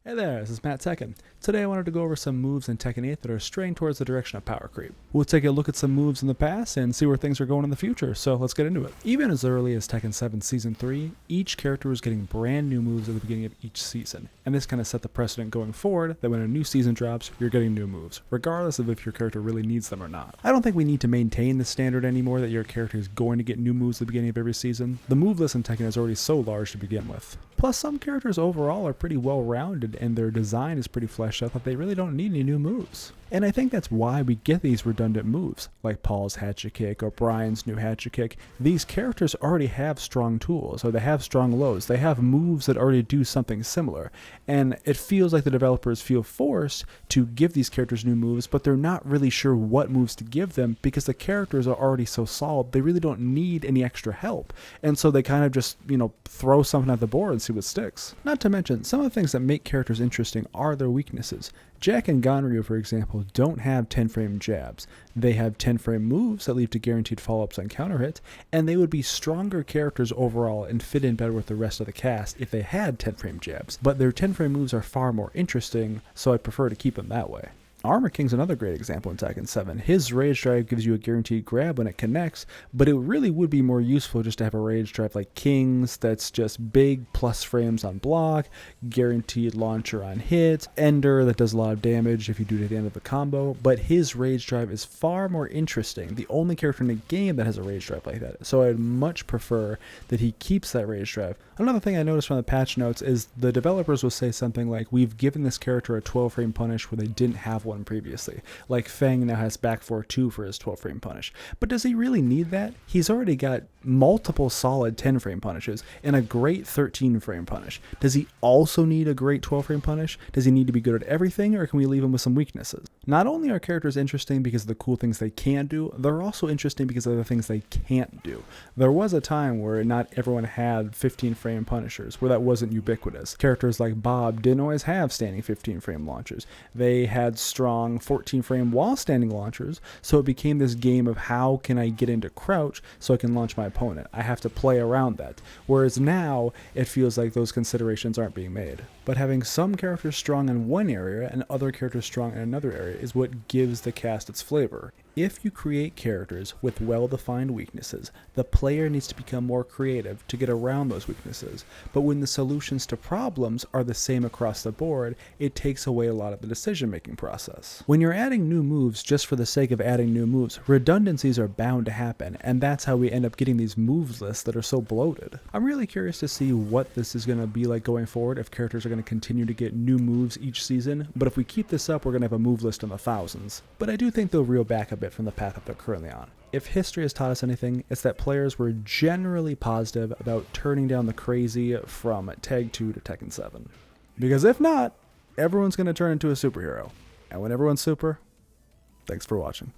Hey there, this is Matt Tekken. Today I wanted to go over some moves in Tekken 8 that are straying towards the direction of power creep. We'll take a look at some moves in the past and see where things are going in the future, so let's get into it. Even as early as Tekken 7 Season 3, each character was getting brand new moves at the beginning of each season, and this kind of set the precedent going forward that when a new season drops, you're getting new moves, regardless of if your character really needs them or not. I don't think we need to maintain the standard anymore that your character is going to get new moves at the beginning of every season. The move list in Tekken is already so large to begin with. Plus, some characters overall are pretty well-rounded and their design is pretty fleshed out that they really don't need any new moves. And I think that's why we get these redundant moves, like Paul's hatchet kick or Brian's new hatchet kick. These characters already have strong tools, or they have strong lows. They have moves that already do something similar. And it feels like the developers feel forced to give these characters new moves, but they're not really sure what moves to give them because the characters are already so solid, they really don't need any extra help. And so they kind of just, throw something at the board and see what sticks. Not to mention, some of the things that make characters interesting are their weaknesses. Jack and Ganryu, for example, don't have 10-frame jabs. They have 10-frame moves that lead to guaranteed follow-ups on counter hits, and they would be stronger characters overall and fit in better with the rest of the cast if they had 10-frame jabs. But their 10-frame moves are far more interesting, so I prefer to keep them that way. Armor King's another great example in Tekken 7. His Rage Drive gives you a guaranteed grab when it connects, but it really would be more useful just to have a Rage Drive like King's that's just big plus frames on block, guaranteed launcher on hit, Ender that does a lot of damage if you do it at the end of the combo, but his Rage Drive is far more interesting, the only character in the game that has a Rage Drive like that, so I'd much prefer that he keeps that Rage Drive. Another thing I noticed from the patch notes is the developers will say something like, we've given this character a 12-frame punish where they didn't have one previously. Like Fang now has back 4-2 for his 12-frame punish. But does he really need that? He's already got multiple solid 10-frame punishes and a great 13-frame punish. Does he also need a great 12-frame punish? Does he need to be good at everything, or can we leave him with some weaknesses? Not only are characters interesting because of the cool things they can do, they're also interesting because of the things they can't do. There was a time where not everyone had 15-frame punishers, where that wasn't ubiquitous. Characters like Bob didn't always have standing 15-frame launchers. They had strong 14-frame while standing launchers, so it became this game of how can I get into crouch so I can launch my opponent. I have to play around that. Whereas now, it feels like those considerations aren't being made. But having some characters strong in one area and other characters strong in another area is what gives the cast its flavor. If you create characters with well-defined weaknesses, the player needs to become more creative to get around those weaknesses. But when the solutions to problems are the same across the board, it takes away a lot of the decision-making process. When you're adding new moves just for the sake of adding new moves, redundancies are bound to happen, and that's how we end up getting these moves lists that are so bloated. I'm really curious to see what this is going to be like going forward, if characters are going to continue to get new moves each season, but if we keep this up, we're going to have a move list in the thousands. But I do think they'll reel back a bit from the path that they're currently on. If history has taught us anything, it's that players were generally positive about turning down the crazy from Tag 2 to Tekken 7. Because if not, everyone's going to turn into a superhero. And when everyone's super, thanks for watching.